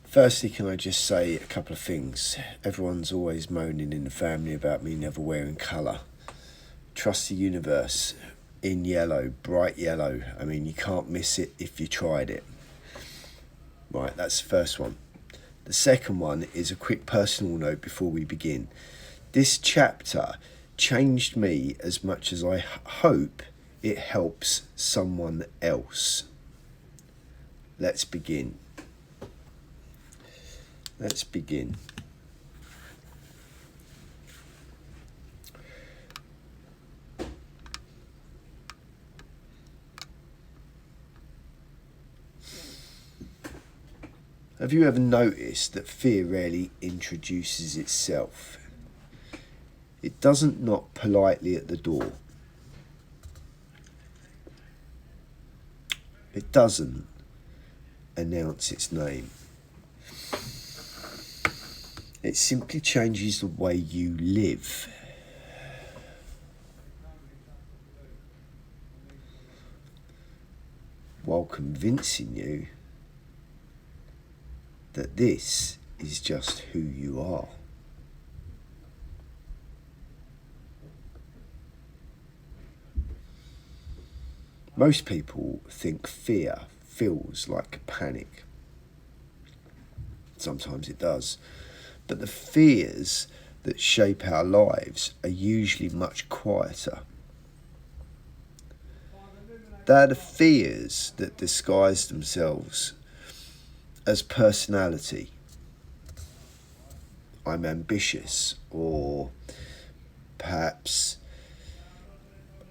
Firstly, can I just say a couple of things? Everyone's always moaning in the family about me never wearing colour. Trust the universe. In yellow, bright yellow. I mean, you can't miss it if you tried it. Right, that's the first one. The second one is a quick personal note before we begin. This chapter changed me as much as I hope it helps someone else. Let's begin. Let's begin. Have you ever noticed that fear rarely introduces itself? It doesn't knock politely at the door. It doesn't announce its name. It simply changes the way you live. While convincing you that this is just who you are. Most people think fear feels like panic. Sometimes it does. But the fears that shape our lives are usually much quieter. They're the fears that disguise themselves as personality. I'm ambitious, or perhaps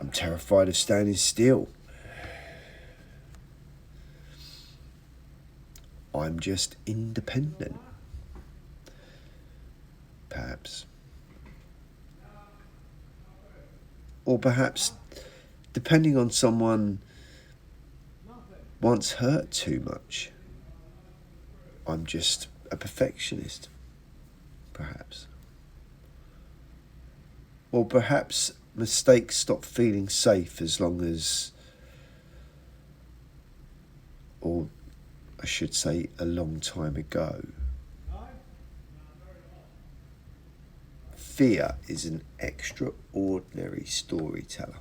I'm terrified of standing still. I'm just independent. Perhaps. Or perhaps, depending on someone once hurt too much, I'm just a perfectionist. Perhaps. Or perhaps mistakes stop feeling safe as long as, or I should say a long time ago. Fear is an extraordinary storyteller.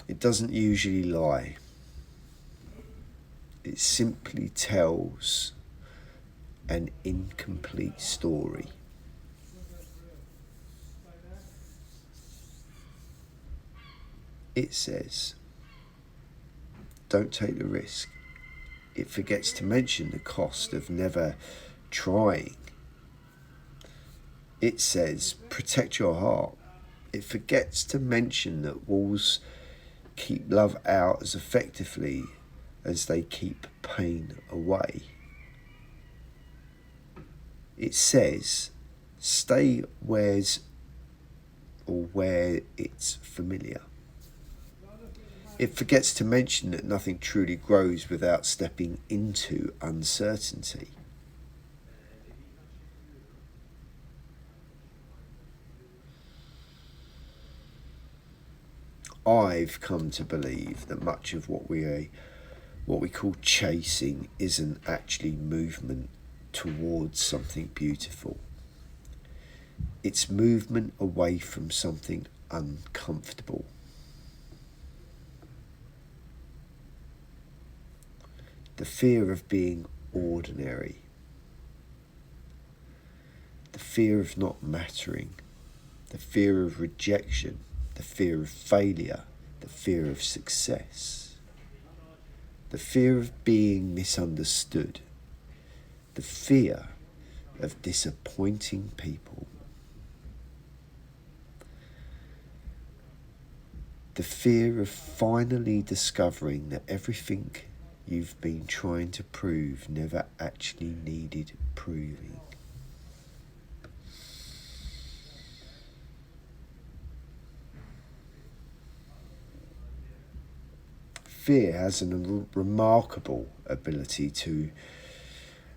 It doesn't usually lie. It simply tells an incomplete story. It says, don't take the risk. It forgets to mention the cost of never trying. It says, protect your heart. It forgets to mention that walls keep love out as effectively as they keep pain away. It says, stay where it's familiar. It forgets to mention that nothing truly grows without stepping into uncertainty. I've come to believe that much of what we call chasing isn't actually movement towards something beautiful. It's movement away from something uncomfortable. The fear of being ordinary. The fear of not mattering. The fear of rejection. The fear of failure. The fear of success. The fear of being misunderstood. The fear of disappointing people. The fear of finally discovering that everything you've been trying to prove never actually needed proving. Fear has a remarkable ability to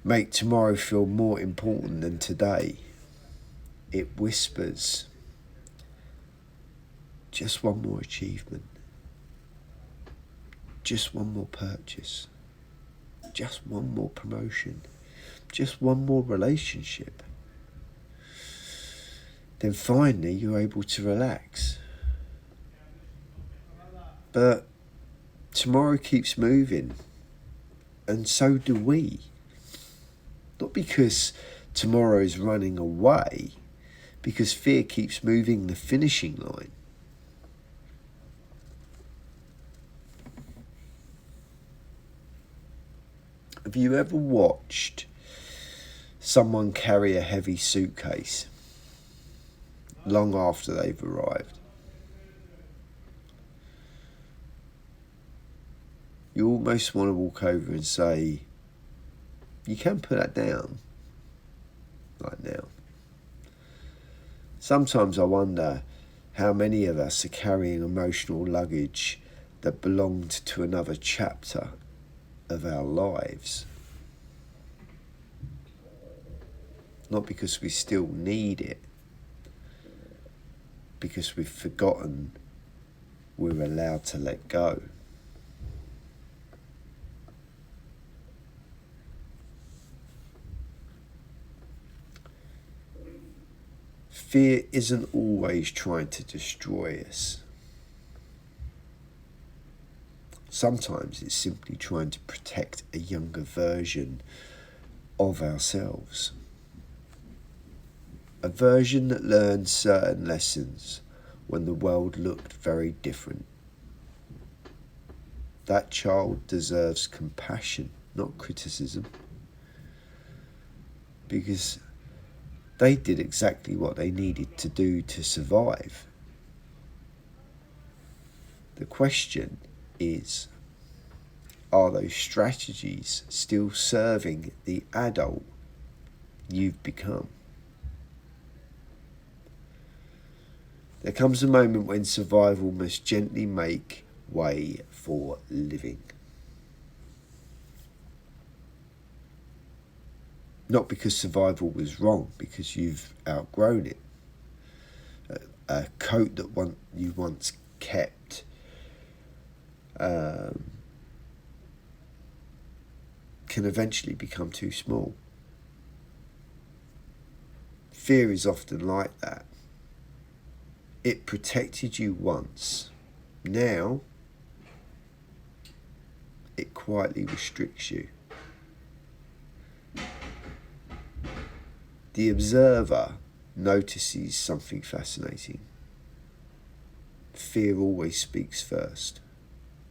make tomorrow feel more important than today. It whispers, just one more achievement. just one more purchase, just one more promotion, just one more relationship, then finally you're able to relax. But tomorrow keeps moving, and so do we. Not because tomorrow is running away, because fear keeps moving the finishing line. Have you ever watched someone carry a heavy suitcase long after they've arrived? You almost want to walk over and say, you can put that down right now. Sometimes I wonder how many of us are carrying emotional luggage that belonged to another chapter of our lives. Not because we still need it, because we've forgotten we're allowed to let go. Fear isn't always trying to destroy us. Sometimes it's simply trying to protect a younger version of ourselves. A version that learned certain lessons when the world looked very different. That child deserves compassion, not criticism. Because they did exactly what they needed to do to survive. The question is, are those strategies still serving the adult you've become? There comes a moment when survival must gently make way for living. Not because survival was wrong, because you've outgrown it. A coat that you once kept can eventually become too small. Fear is often like that. It protected you once. Now, it quietly restricts you. The observer notices something fascinating. Fear always speaks first.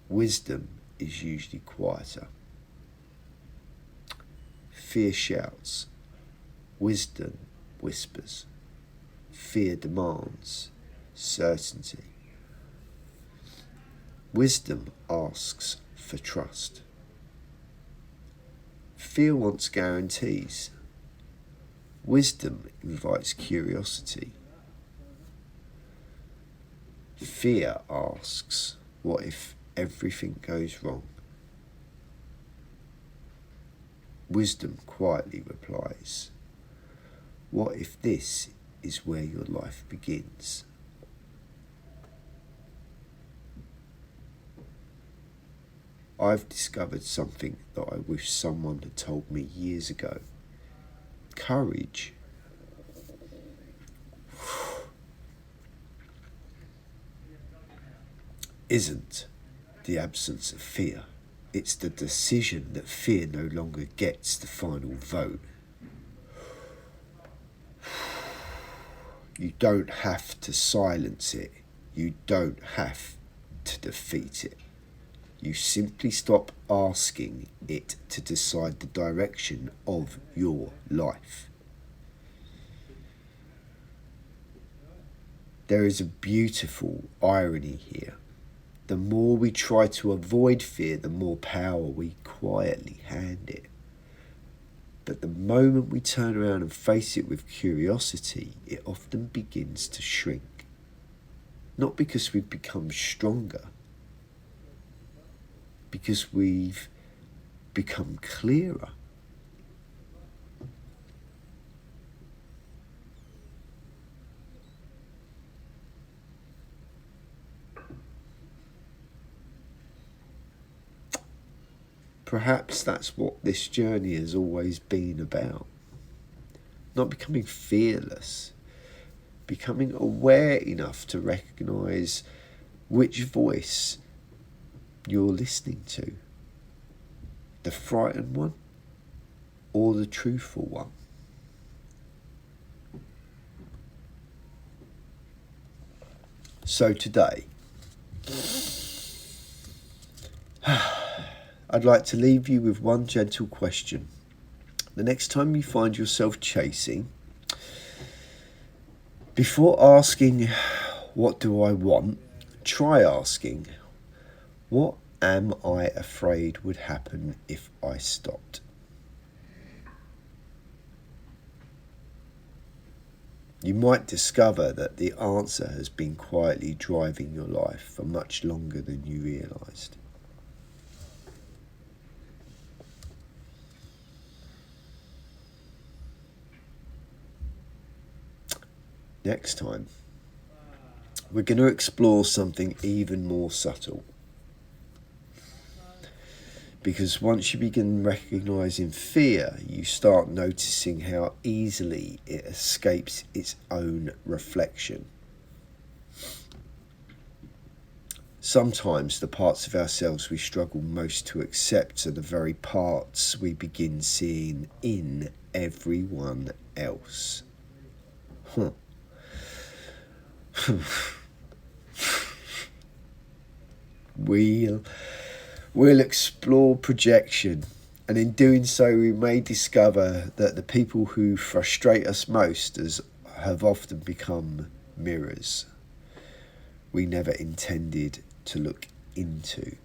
Wisdom is usually quieter. Fear shouts. Wisdom whispers. Fear demands certainty. Wisdom asks for trust. Fear wants guarantees. Wisdom invites curiosity. Fear asks, what if everything goes wrong? Wisdom quietly replies, what if this is where your life begins? I've discovered something that I wish someone had told me years ago. Courage isn't the absence of fear. It's the decision that fear no longer gets the final vote. You don't have to silence it. You don't have to defeat it. You simply stop asking it to decide the direction of your life. There is a beautiful irony here. The more we try to avoid fear, the more power we quietly hand it. But the moment we turn around and face it with curiosity, it often begins to shrink. Not because we've become stronger, because we've become clearer. Perhaps that's what this journey has always been about. Not becoming fearless, becoming aware enough to recognise which voice you're listening to. The frightened one or the truthful one. So today, I'd like to leave you with one gentle question. The next time you find yourself chasing, before asking, what do I want? Try asking, what am I afraid would happen if I stopped? You might discover that the answer has been quietly driving your life for much longer than you realised. Next time, we're going to explore something even more subtle. Because once you begin recognising fear, you start noticing how easily it escapes its own reflection. Sometimes the parts of ourselves we struggle most to accept are the very parts we begin seeing in everyone else. We'll explore projection, and in doing so we may discover that the people who frustrate us most have often become mirrors we never intended to look into.